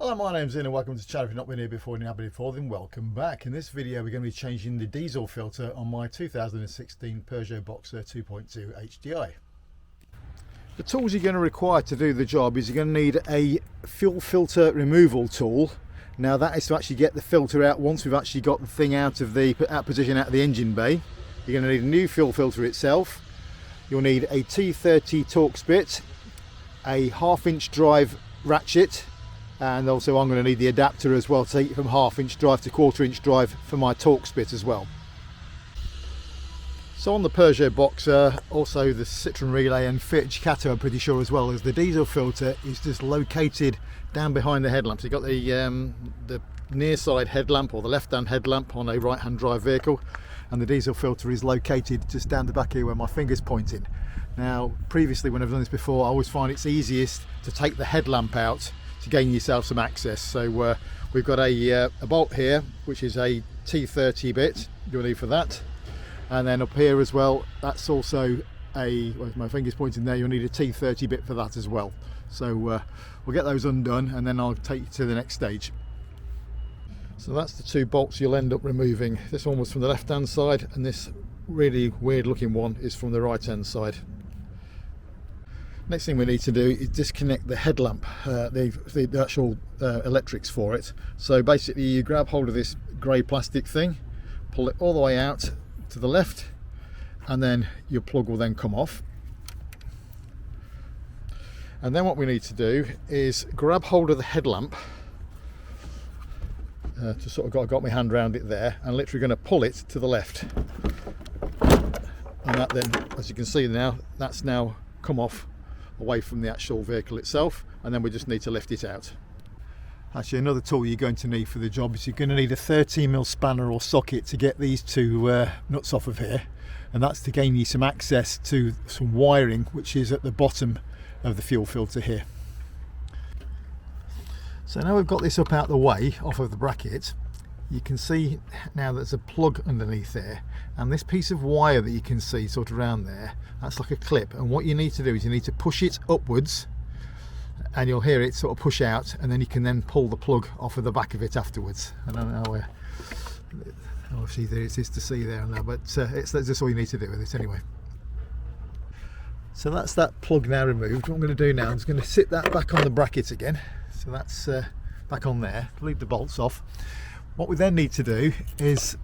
Hello, my name's Ian and welcome to the channel. If you've not been here before and you have been before, then welcome back. In this video we're going to be changing the diesel filter on my 2016 Peugeot Boxer 2.2 HDI. The tools you're going to require to do the job is you're going to need a fuel filter removal tool. Now that is to actually get the filter out once we've actually got the thing out of the position out of the engine bay. You're going to need a new fuel filter itself. You'll need a T30 Torx bit, a 1/2 inch drive ratchet, and also I'm going to need the adapter as well to take it from 1/2 inch drive to 1/4 inch drive for my Torx bit as well. So on the Peugeot Boxer, also the Citroen Relay and Fiat Ducato, I'm pretty sure as well, as the diesel filter is just located down behind the headlamp. So you've got the near side headlamp or the left hand headlamp on a right hand drive vehicle, and the diesel filter is located just down the back here where my finger's pointing. Now previously when I've done this before, I always find it's easiest to take the headlamp out to gain yourself some access. So we've got a bolt here which is a T30 bit you'll need for that, and then up here as well, that's also well, my finger's pointing there, you'll need a T30 bit for that as well. So we'll get those undone and then I'll take you to the next stage. So that's the two bolts you'll end up removing. This one was from the left hand side and this really weird looking one is from the right hand side. Next thing we need to do is disconnect the headlamp, the actual electrics for it. So basically you grab hold of this grey plastic thing, pull it all the way out to the left, and then your plug will then come off. And then what we need to do is grab hold of the headlamp, to sort of got my hand around it there, and literally going to pull it to the left. And that then, as you can see now, that's now come off away from the actual vehicle itself, and then we just need to lift it out. Actually, another tool you're going to need for the job is you're going to need a 13mm spanner or socket to get these two nuts off of here, and that's to gain you some access to some wiring which is at the bottom of the fuel filter here. So now we've got this up out the way off of the bracket, you can see now there's a plug underneath there, and this piece of wire that you can see sort of around there, that's like a clip, and what you need to do is you need to push it upwards and you'll hear it sort of push out, and then you can then pull the plug off of the back of it afterwards. I don't know where, obviously there it is to see there now, but that's just all you need to do with it anyway. So that's that plug now removed. What I'm going to do now is going to sit that back on the bracket again, so that's back on there, leave the bolts off. What we then need to do is,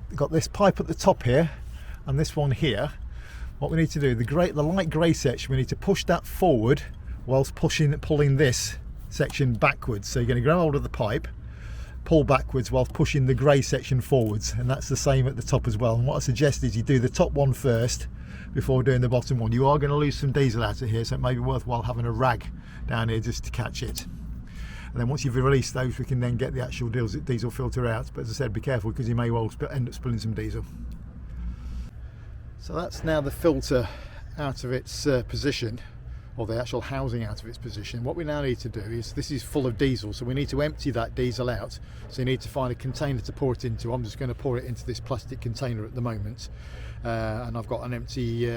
we've got this pipe at the top here and this one here. What we need to do, the light grey section, we need to push that forward whilst pulling this section backwards. So you're going to grab hold of the pipe, pull backwards whilst pushing the grey section forwards, and that's the same at the top as well. And what I suggest is you do the top one first before doing the bottom one. You are going to lose some diesel out of here, so it may be worthwhile having a rag down here just to catch it. And then once you've released those, we can then get the actual diesel filter out. But as I said, be careful because you may well end up spilling some diesel. So that's now the filter out of its position, or the actual housing out of its position. What we now need to do is, this is full of diesel, so we need to empty that diesel out. So you need to find a container to pour it into. I'm just going to pour it into this plastic container at the moment. And I've got an empty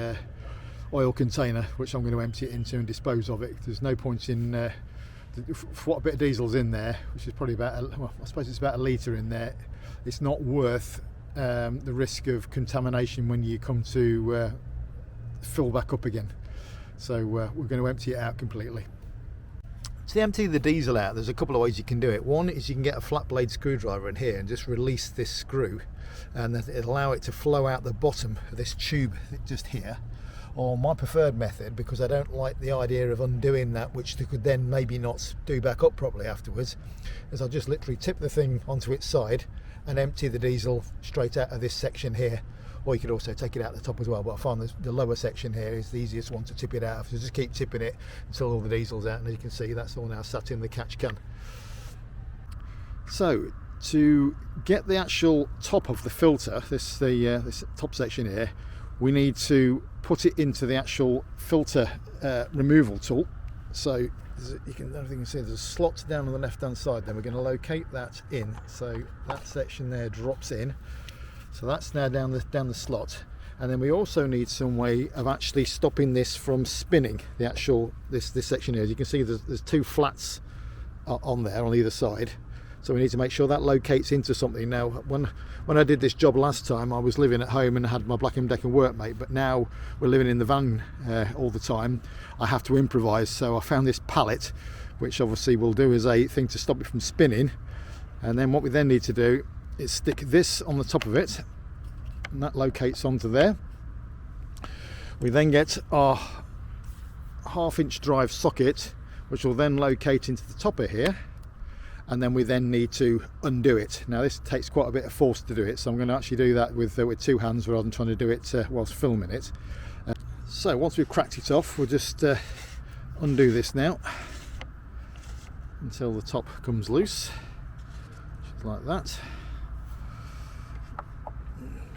oil container which I'm going to empty it into and dispose of it. There's no point in for what a bit of diesel's in there, which is probably about, well, I suppose it's about a litre in there, it's not worth the risk of contamination when you come to fill back up again. So we're going to empty it out completely. To empty the diesel out, there's a couple of ways you can do it. One is you can get a flat blade screwdriver in here and just release this screw, and it'll allow it to flow out the bottom of this tube just here. Or my preferred method, because I don't like the idea of undoing that, which they could then maybe not do back up properly afterwards, is I'll just literally tip the thing onto its side and empty the diesel straight out of this section here. Or you could also take it out the top as well, but I find the lower section here is the easiest one to tip it out of. So just keep tipping it until all the diesel's out, and as you can see, that's all now sat in the catch can. So to get the actual top of the filter, this top section here, we need to put it into the actual filter removal tool. So you can see there's a slot down on the left hand side, then we're going to locate that in, so that section there drops in. So that's now down the slot, and then we also need some way of actually stopping this from spinning, the actual this section here. As you can see, there's two flats on there on either side. So we need to make sure that locates into something. Now, when I did this job last time, I was living at home and had my Black & Decker workmate, but now we're living in the van all the time. I have to improvise, so I found this pallet, which obviously will do as a thing to stop it from spinning. And then what we then need to do is stick this on the top of it, and that locates onto there. We then get our 1/2-inch drive socket, which will then locate into the top of here. And then we then need to undo it. Now this takes quite a bit of force to do it, so I'm going to actually do that with 2 hands rather than trying to do it whilst filming it. So once we've cracked it off, we'll just undo this now until the top comes loose, just like that.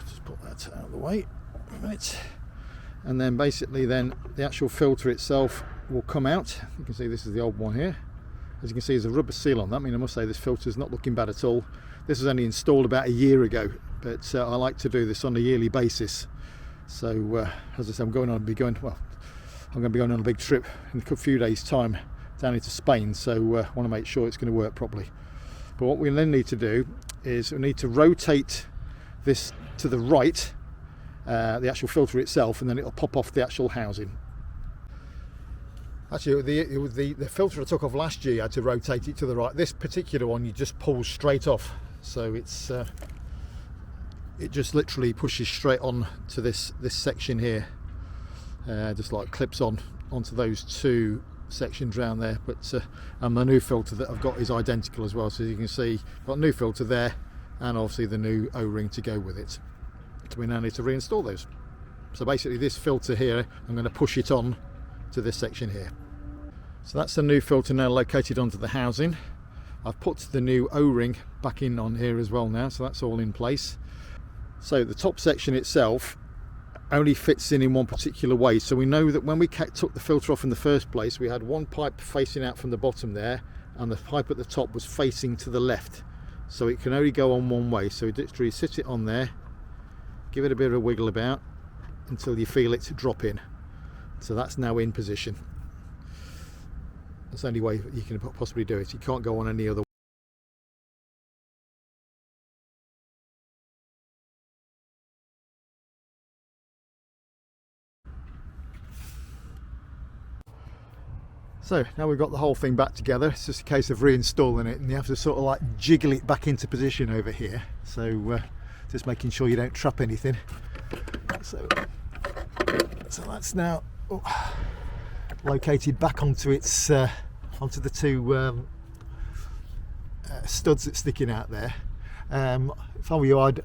Just put that out of the way a minute. And then basically then the actual filter itself will come out. You can see this is the old one here. As you can see, there's a rubber seal on that. I mean, I must say this filter is not looking bad at all. This was only installed about a year ago, but I like to do this on a yearly basis. So as I said, I'm going to be going on a big trip in a few days' time down into Spain, so I want to make sure it's going to work properly. But what we then need to do is we need to rotate this to the right, the actual filter itself, and then it'll pop off the actual housing. Actually, the filter I took off last year, I had to rotate it to the right. This particular one, you just pull straight off, so it's it just literally pushes straight on to this section here, just like clips onto those 2 sections around there. But and the new filter that I've got is identical as well, so you can see I've got a new filter there and obviously the new O-ring to go with it. So we now need to reinstall those. So basically this filter here, I'm going to push it on to this section here. So that's the new filter now located onto the housing. I've put the new O-ring back in on here as well now, so that's all in place. So the top section itself only fits in one particular way, so we know that when we took the filter off in the first place, we had one pipe facing out from the bottom there and the pipe at the top was facing to the left, so it can only go on one way. So we literally sit it on there, give it a bit of a wiggle about until you feel it drop in. So that's now in position. That's the only way you can possibly do it. You can't go on any other way. So now we've got the whole thing back together. It's just a case of reinstalling it, and you have to sort of like jiggle it back into position over here. So just making sure you don't trap anything. So that's now located back onto its onto the 2 studs that's sticking out there. If I were you, I'd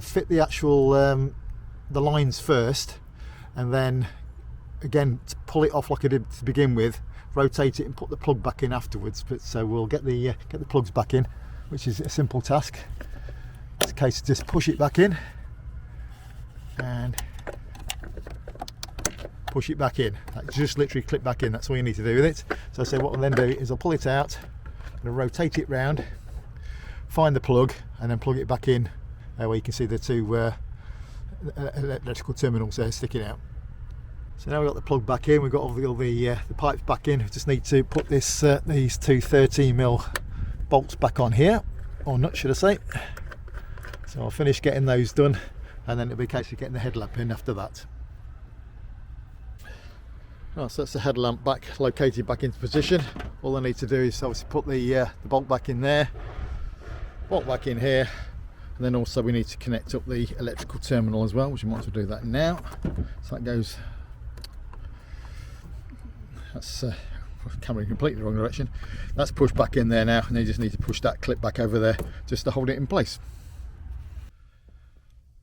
fit the actual the lines first, and then again to pull it off like I did to begin with, rotate it and put the plug back in afterwards. But so we'll get the plugs back in, which is a simple task. It's a case of just push it back in and push it back in. Just literally clip back in. That's all you need to do with it. So I say what I'll then do is I'll pull it out, I'm going to rotate it round, find the plug, and then plug it back in where you can see the 2 electrical terminals there sticking out. So now we've got the plug back in, we've got all the pipes back in. We just need to put these 2 13mm bolts back on here, or nuts should I say. So I'll finish getting those done, and then it'll be a case of getting the headlamp in after that. Oh, so that's the headlamp located back into position. All I need to do is obviously put the bolt back in there, bolt back in here, and then also we need to connect up the electrical terminal as well, which we might as well do that now. So that goes, that's camera in completely the wrong direction. That's pushed back in there now, and then you just need to push that clip back over there just to hold it in place.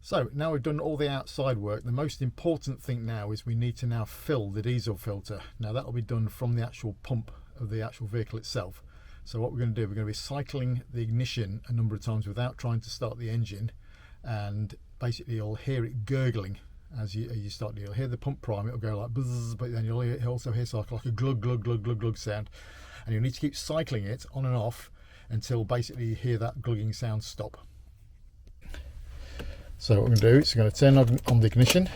So now we've done all the outside work, the most important thing now is we need to now fill the diesel filter. Now that will be done from the actual pump of the actual vehicle itself. So what we're going to do, we're going to be cycling the ignition a number of times without trying to start the engine, and basically you'll hear it gurgling as you start. You'll hear the pump prime, it'll go like buzz, but then you'll also hear like a glug glug glug glug glug sound, and you'll need to keep cycling it on and off until basically you hear that glugging sound stop. So what we're going to do is we're going to turn on the ignition,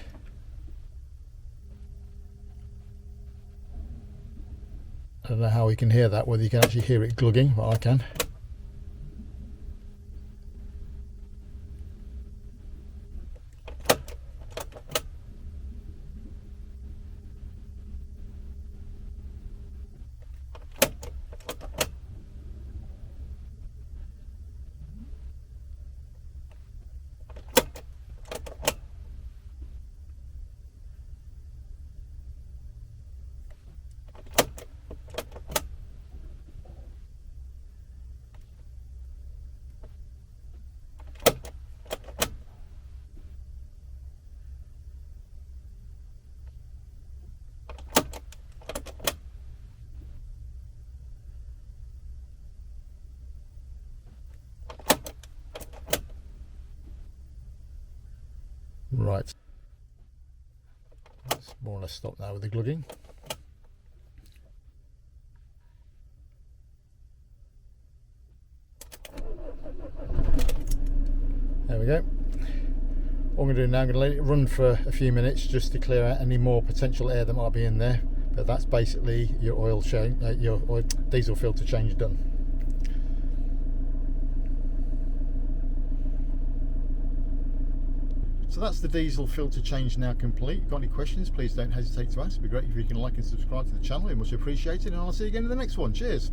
don't know how you can hear that, whether you can actually hear it glugging, but I can. Right, let's more or less stop now with the glugging. There we go. What I'm going to do now, I'm going to let it run for a few minutes just to clear out any more potential air that might be in there. But that's basically your oil change, your diesel filter change done. So that's the diesel filter change now complete. Got any questions, please don't hesitate to ask. It'd be great if you can like and subscribe to the channel. It's much appreciated, and I'll see you again in the next one. Cheers.